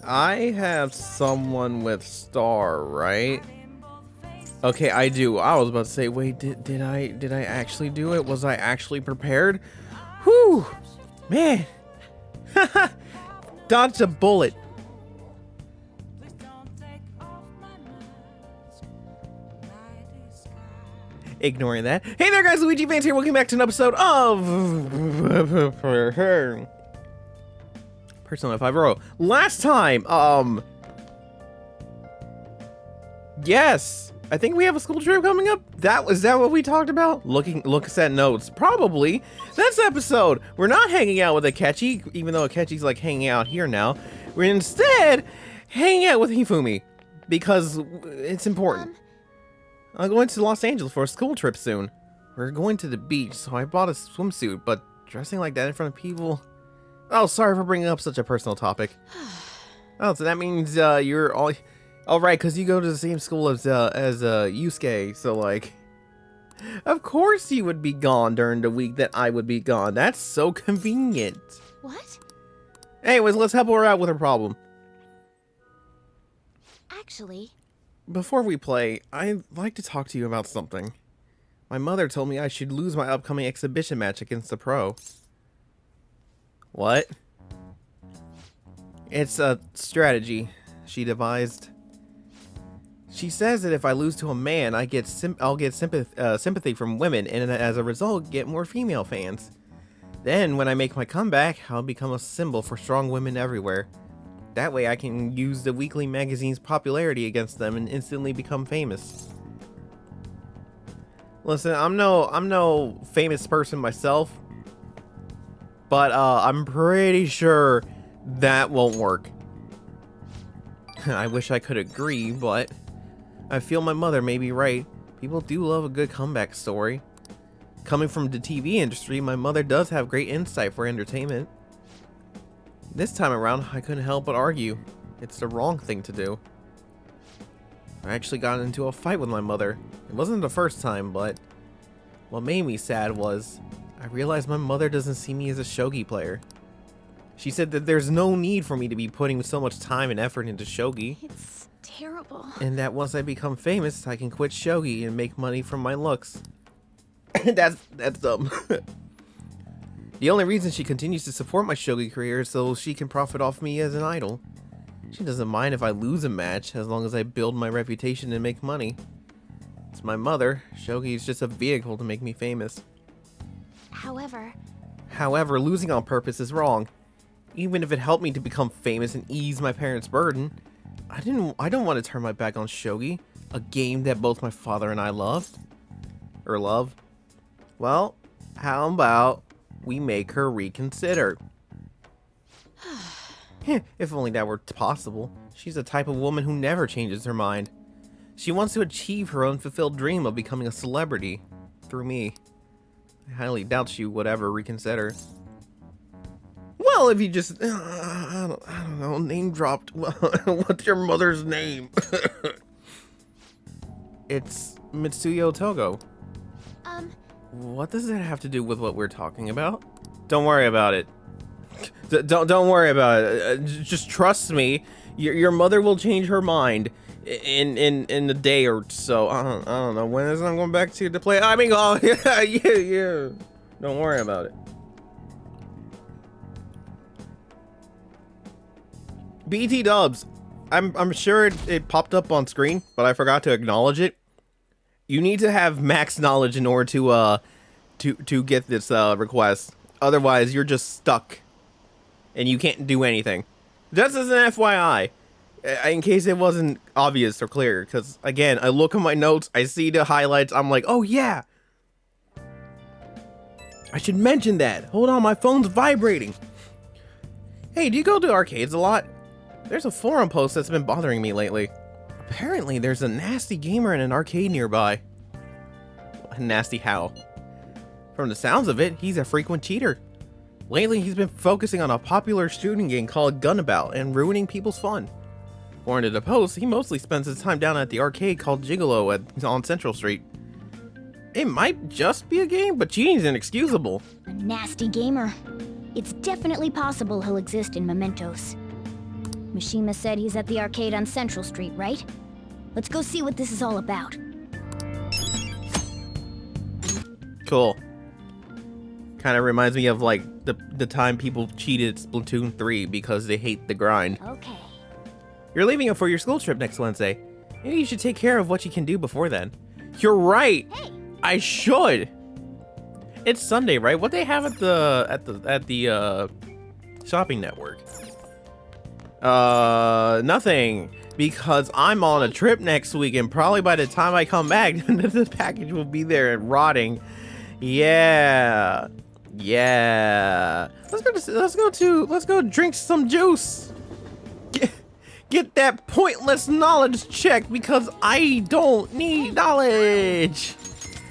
I have someone with Star, right? Okay, I do. I was about to say, wait, did I actually do it? Was I actually prepared? Whew, man. Dodged a bullet. Ignoring that. Hey there, guys, Luigiadvance here. Welcome back to an episode of Persona 5 Row. Last time, yes, I think we have a school trip coming up. Is that what we talked about? Look at notes. Probably. That's the episode. We're not hanging out with Akechi, even though Akechi's like hanging out here now. We're instead hanging out with Hifumi because it's important. I'm going to Los Angeles for a school trip soon. We're going to the beach, so I bought a swimsuit, but dressing like that in front of people... Oh, sorry for bringing up such a personal topic. Oh, so that means you're all... Oh, right, because you go to the same school as Yusuke, so like... Of course you would be gone during the week that I would be gone. That's so convenient. What? Anyways, let's help her out with her problem. Actually... Before we play, I'd like to talk to you about something. My mother told me I should lose my upcoming exhibition match against the pro. What? It's a strategy she devised. She says that if I lose to a man, I'll get sympathy from women, and as a result, get more female fans. Then, when I make my comeback, I'll become a symbol for strong women everywhere. That way I can use the weekly magazine's popularity against them and instantly become famous. Listen, I'm no famous person myself, but I'm pretty sure that won't work. I wish I could agree, but I feel my mother may be right. People do love a good comeback story. Coming from the TV industry, my mother does have great insight for entertainment. This time around, I couldn't help but argue. It's the wrong thing to do. I actually got into a fight with my mother. It wasn't the first time, but what made me sad was I realized my mother doesn't see me as a shogi player. She said that there's no need for me to be putting so much time and effort into shogi. It's terrible. And that once I become famous, I can quit shogi and make money from my looks. That's dumb. The only reason she continues to support my shogi career is so she can profit off me as an idol. She doesn't mind if I lose a match, as long as I build my reputation and make money. It's my mother. Shogi is just a vehicle to make me famous. However, losing on purpose is wrong. Even if it helped me to become famous and ease my parents' burden, I don't want to turn my back on shogi, a game that both my father and I loved. Or love. Well, how about we make her reconsider? If only that were possible. She's the type of woman who never changes her mind. She wants to achieve her unfulfilled dream of becoming a celebrity through me. I highly doubt she would ever reconsider. Well, if you just, I don't know, name dropped. What's your mother's name? It's Mitsuyo Togo. What does that have to do with what we're talking about? Don't worry about it. Don't worry about it. Just trust me. Your mother will change her mind in a day or so. I don't know when is I'm going back to play. I mean, oh yeah. Don't worry about it. BT dubs. I'm sure it popped up on screen, but I forgot to acknowledge it. You need to have max knowledge in order to get this request. Otherwise, you're just stuck, and you can't do anything. Just as an FYI, in case it wasn't obvious or clear. Because again, I look at my notes, I see the highlights, I'm like, oh yeah, I should mention that. Hold on, my phone's vibrating. Hey, do you go to arcades a lot? There's a forum post that's been bothering me lately. Apparently, there's a nasty gamer in an arcade nearby. Nasty how? From the sounds of it, he's a frequent cheater. Lately, he's been focusing on a popular shooting game called Gunabout and ruining people's fun. According to the post, he mostly spends his time down at the arcade called Gigolo on Central Street. It might just be a game, but cheating's inexcusable. A nasty gamer. It's definitely possible he'll exist in Mementos. Mishima said he's at the arcade on Central Street, right? Let's go see what this is all about. Cool. Kind of reminds me of like the time people cheated at Splatoon 3 because they hate the grind. Okay. You're leaving for your school trip next Wednesday. Maybe you should take care of what you can do before then. You're right. Hey. I should. It's Sunday, right? What they have at the shopping network? Nothing. Because I'm on a trip next week, and probably by the time I come back, the package will be there and rotting. Yeah. Yeah. Let's go drink some juice. Get that pointless knowledge check because I don't need knowledge.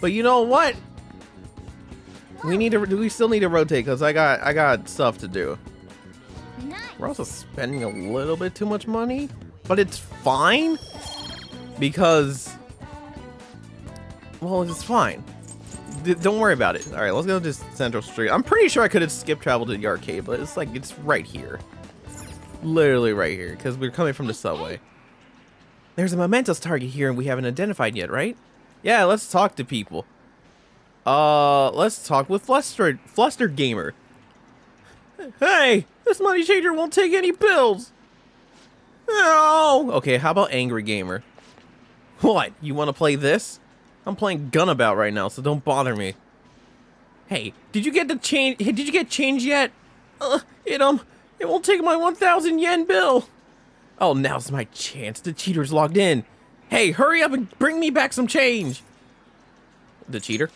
But you know what? We still need to rotate because I got stuff to do. Nice. We're also spending a little bit too much money, but it's fine because, well, it's fine. Don't worry about it. All right, let's go to Central Street. I'm pretty sure I could have skip traveled to the arcade, but it's like it's right here. Literally right here, because we're coming from the subway. There's a momentous target here and we haven't identified yet, right? Yeah, let's talk to people. Let's talk with Flustered Gamer. Hey, this money changer won't take any pills. No. Okay, how about Angry Gamer? What, you want to play this? I'm playing Gunabout right now, so don't bother me. Hey, did you get change yet? It won't take my 1,000 yen bill. Oh, now's my chance. The cheater's logged in. Hey, hurry up and bring me back some change. The cheater?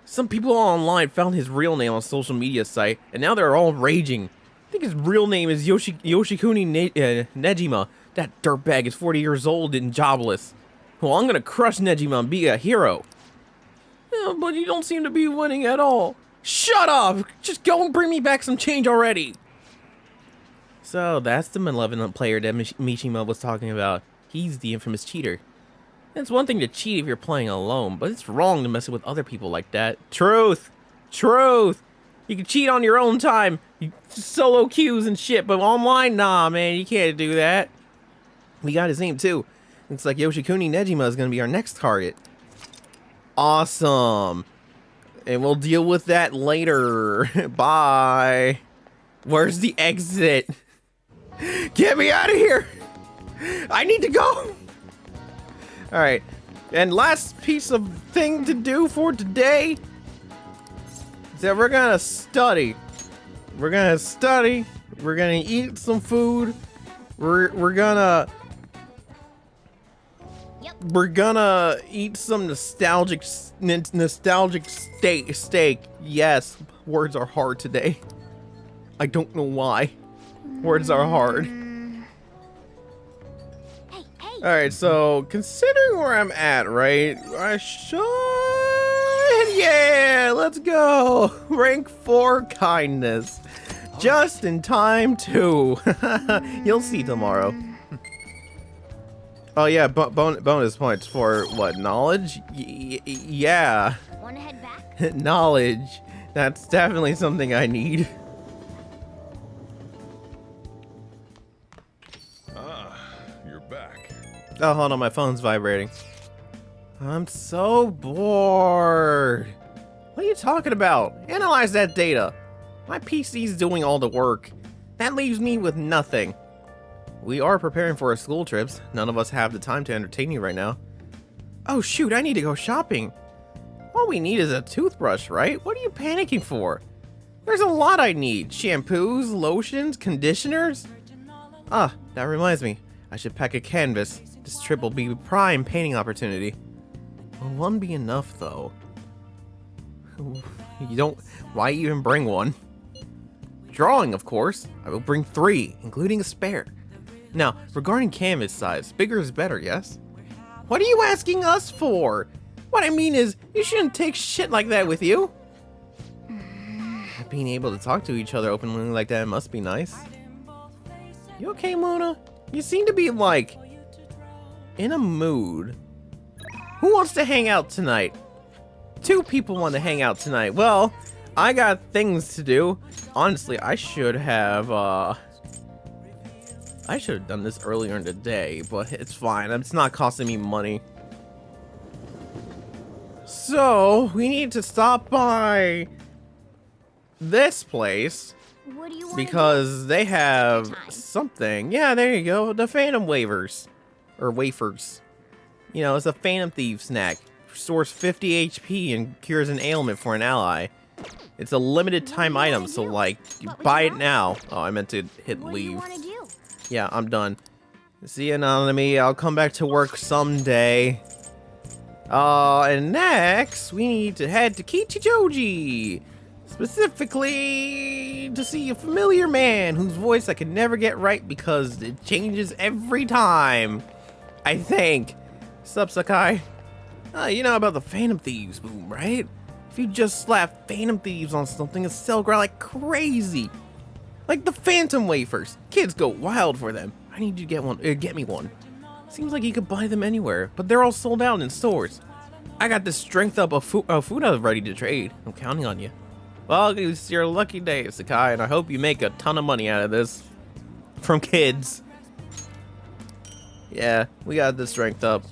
Some people online found his real name on social media site, and now they're all raging. I think his real name is Yoshikuni Nejima. That dirtbag is 40 years old and jobless. Well, I'm gonna crush Nejima and be a hero. Yeah, but you don't seem to be winning at all. Shut up! Just go and bring me back some change already. So that's the malevolent player that Mishima was talking about. He's the infamous cheater. It's one thing to cheat if you're playing alone, but it's wrong to mess with other people like that. Truth! Truth! You can cheat on your own time, you solo queues and shit, but online, nah, man, you can't do that. We got his name too. Looks like Yoshikuni Nejima is gonna be our next target. Awesome. And we'll deal with that later. Bye. Where's the exit? Get me out of here! I need to go! Alright, and last piece of thing to do for today is that we're gonna study. We're gonna study, we're gonna eat some food, we're gonna eat some nostalgic steak. Yes, words are hard today. I don't know why. Words are hard. Hey. Alright, so considering where I'm at, right? I should... Yeah, let's go. Rank 4 kindness. Just in time too. You'll see tomorrow. Oh yeah, bonus points for what? Knowledge? Yeah. Wanna head back? Knowledge. That's definitely something I need. You're back. Oh, hold on, my phone's vibrating. I'm so bored. What are you talking about? Analyze that data. My PC's doing all the work. That leaves me with nothing. We are preparing for our school trips. None of us have the time to entertain you right now. Oh shoot, I need to go shopping. All we need is a toothbrush, right? What are you panicking for? There's a lot I need. Shampoos, lotions, conditioners. Ah, that reminds me. I should pack a canvas. This trip will be a prime painting opportunity. Will one be enough, though? You don't... Why even bring one? Drawing, of course. I will bring 3, including a spare. Now, regarding canvas size, bigger is better, yes? What are you asking us for? What I mean is, you shouldn't take shit like that with you. Being able to talk to each other openly like that must be nice. You okay, Mona? You seem to be, like, in a mood. Who wants to hang out tonight? 2 people want to hang out tonight. Well, I got things to do. Honestly, I should have I should have done this earlier in the day, but it's fine. It's not costing me money. So, we need to stop by this place What do you want? because they have Time. something. Yeah, there you go. The Phantom Wafers. Or Wafers. You know, it's a Phantom Thief snack. Restores 50 HP and cures an ailment for an ally. It's a limited time What do you item, wanna so do? like, you What would buy you it want? now. Oh, I meant to hit What do you leave. want to do? Yeah, I'm done. See you, Anonymity. I'll come back to work someday. And next, we need to head to Kichijoji. Specifically, to see a familiar man whose voice I can never get right because it changes every time. I think. Sup, Sakai? You know about the Phantom Thieves boom, right? If you just slap Phantom Thieves on something, it'll sell like crazy. Like the Phantom Wafers. Kids go wild for them. I need you to get one. Get me one. Seems like you could buy them anywhere, but they're all sold out in stores. I got this strength up of food I was ready to trade. I'm counting on you. Well, it's your lucky day, Sakai, and I hope you make a ton of money out of this. From kids. Yeah, we got the strength up.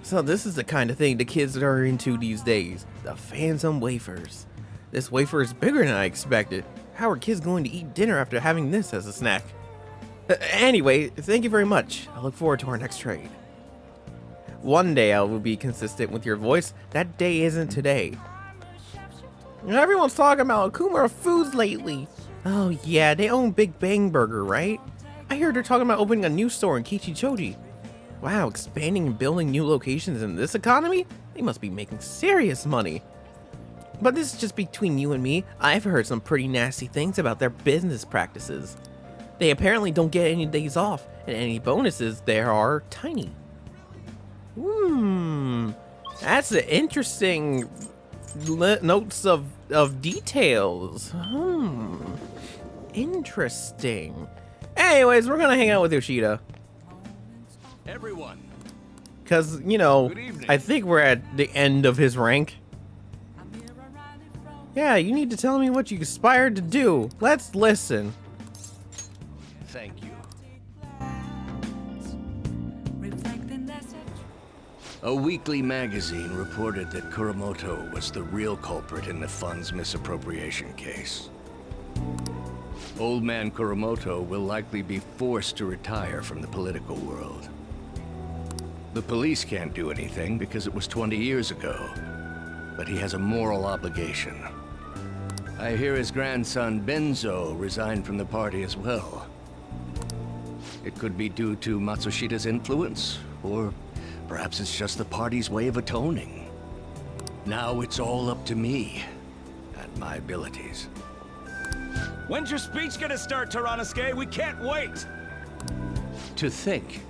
So this is the kind of thing the kids are into these days. The Phantom Wafers. This wafer is bigger than I expected. How are kids going to eat dinner after having this as a snack? Anyway, thank you very much. I look forward to our next trade. One day I will be consistent with your voice. That day isn't today. Everyone's talking about Akuma Foods lately. Oh yeah, they own Big Bang Burger, right? I hear they're talking about opening a new store in Kichijoji. Wow, expanding and building new locations in this economy? They must be making serious money. But this is just between you and me. I've heard some pretty nasty things about their business practices. They apparently don't get any days off, and any bonuses there are tiny. That's an interesting notes of details. Interesting. Anyways, we're gonna hang out with Yoshida. Everyone, Cause, you know, Good evening. I think we're at the end of his rank. Yeah, you need to tell me what you aspired to do. Let's listen. thank you. A weekly magazine reported that Kuramoto was the real culprit in the fund's misappropriation case. Old man Kuramoto will likely be forced to retire from the political world. The police can't do anything because it was 20 years ago, but he has a moral obligation. I hear his grandson Benzo resigned from the party as well. It could be due to Matsushida's influence, or perhaps it's just the party's way of atoning. Now it's all up to me and my abilities. When's your speech gonna start, Tyrannuske? We can't wait! To think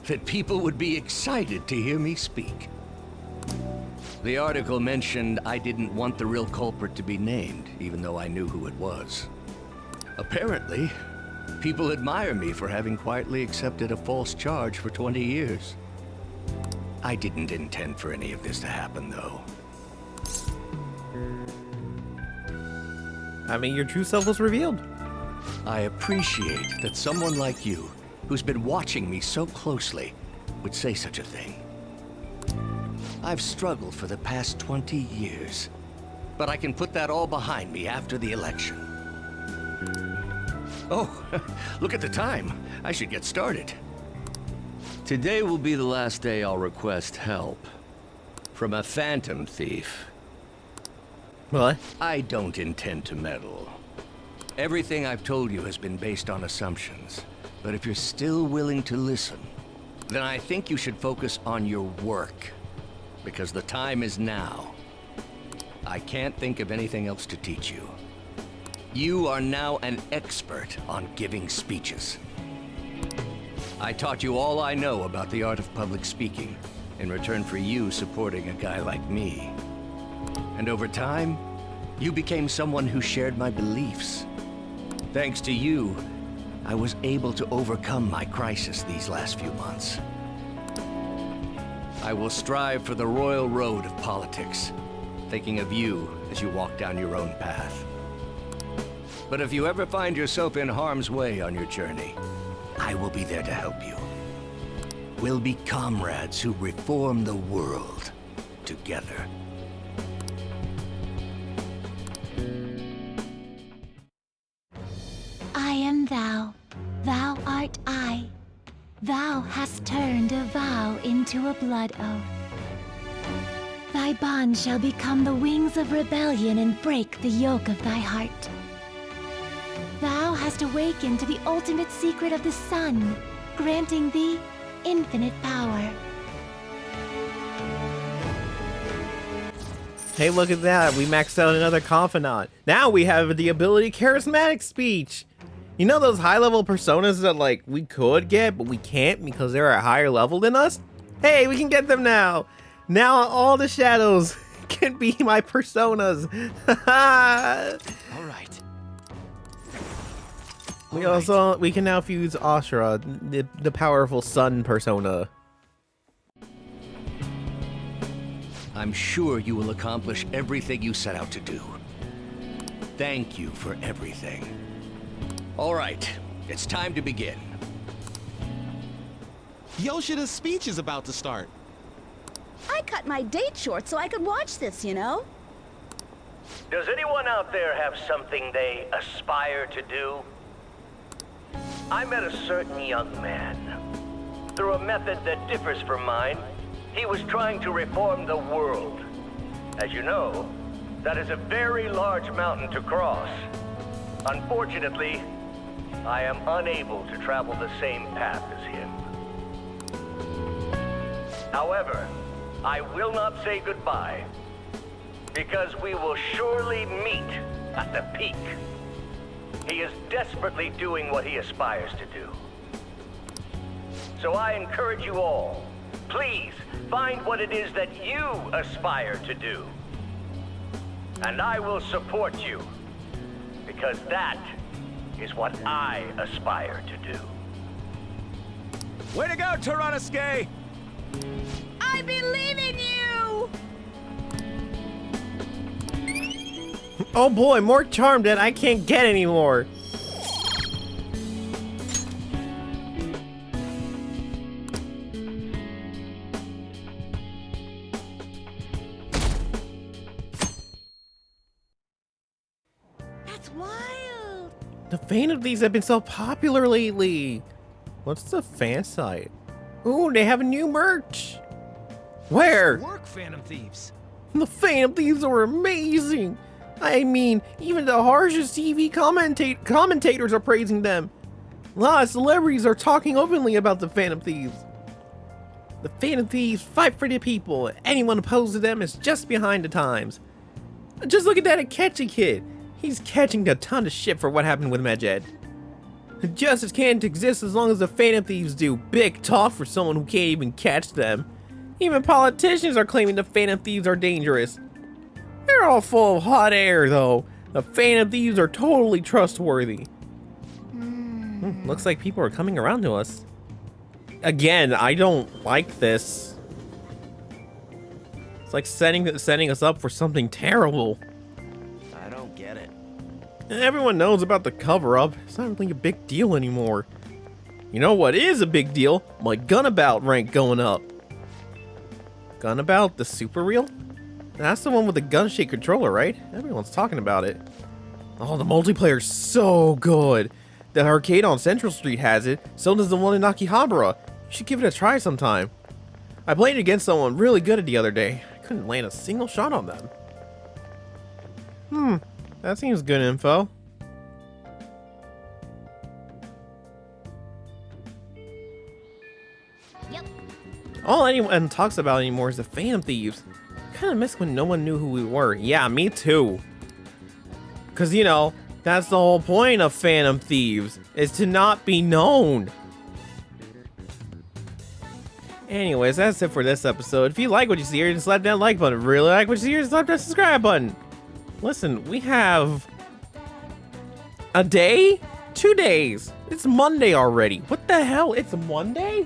that people would be excited to hear me speak. The article mentioned I didn't want the real culprit to be named, even though I knew who it was. Apparently, people admire me for having quietly accepted a false charge for 20 years. I didn't intend for any of this to happen, though. I mean, your true self was revealed. I appreciate that someone like you, who's been watching me so closely, would say such a thing. I've struggled for the past 20 years, but I can put that all behind me after the election. Oh, look at the time. I should get started. Today will be the last day I'll request help from a phantom thief. What? I don't intend to meddle. Everything I've told you has been based on assumptions. But if you're still willing to listen, then I think you should focus on your work. Because the time is now. I can't think of anything else to teach you. You are now an expert on giving speeches. I taught you all I know about the art of public speaking, in return for you supporting a guy like me. And over time, you became someone who shared my beliefs. Thanks to you, I was able to overcome my crisis these last few months. I will strive for the royal road of politics, thinking of you as you walk down your own path. But if you ever find yourself in harm's way on your journey, I will be there to help you. We'll be comrades who reform the world together. I am thou, thou art I. Thou hast turned a vow into a blood oath. Thy bond shall become the wings of rebellion and break the yoke of thy heart. Thou hast awakened to the ultimate secret of the sun, granting thee infinite power. Hey, look at that. We maxed out another confidant. Now we have the ability charismatic speech. You know those high-level personas that, like, we could get, but we can't because they're at a higher level than us? Hey, we can get them now. Now all the shadows can be my personas. All right. We can now fuse Ashra, the powerful sun persona. I'm sure you will accomplish everything you set out to do. Thank you for everything. All right, it's time to begin. Yoshida's speech is about to start. I cut my date short so I could watch this, you know? Does anyone out there have something they aspire to do? I met a certain young man. Through a method that differs from mine, he was trying to reform the world. As you know, that is a very large mountain to cross. Unfortunately, I am unable to travel the same path as him. However, I will not say goodbye, because we will surely meet at the peak. He is desperately doing what he aspires to do. So I encourage you all, please find what it is that you aspire to do. And I will support you, because that is what I aspire to do. Way to go, Tyrannosuke! I believe in you! Oh boy, more charm that I can't get anymore. That's wild! The fan of these have been so popular lately. What's the fan site? Ooh, they have a new merch. Where? Work, Phantom Thieves. The Phantom Thieves are amazing. I mean, even the harshest TV commentators are praising them. A lot of celebrities are talking openly about the Phantom Thieves. The Phantom Thieves fight for the people. Anyone opposed to them is just behind the times. Just look at that Akechi kid. He's catching a ton of shit for what happened with Medjed. Justice can't exist as long as the Phantom Thieves do. Big talk for someone who can't even catch them. Even politicians are claiming the Phantom Thieves are dangerous. They're all full of hot air, though. The Phantom Thieves are totally trustworthy. Looks like people are coming around to us. Again, I don't like this. It's like setting us up for something terrible. I don't get it. Everyone knows about the cover-up. It's not really a big deal anymore. You know what is a big deal? My Gunabout rank going up. Gunabout, the super real? That's the one with the gun-shaped controller, right? Everyone's talking about it. Oh, the multiplayer's so good. The arcade on Central Street has it. So does the one in Akihabara. You should give it a try sometime. I played against someone really good the other day. I couldn't land a single shot on them. That seems good info. Yep. All anyone talks about anymore is the Phantom Thieves. Kind of miss when no one knew who we were. Yeah, me too. Because, you know, that's the whole point of Phantom Thieves, is to not be known. Anyways, that's it for this episode. If you like what you see here, just slap that like button. Really like what you see here, just slap that subscribe button. Listen, we have a day? 2 days. It's Monday already. What the hell? It's Monday?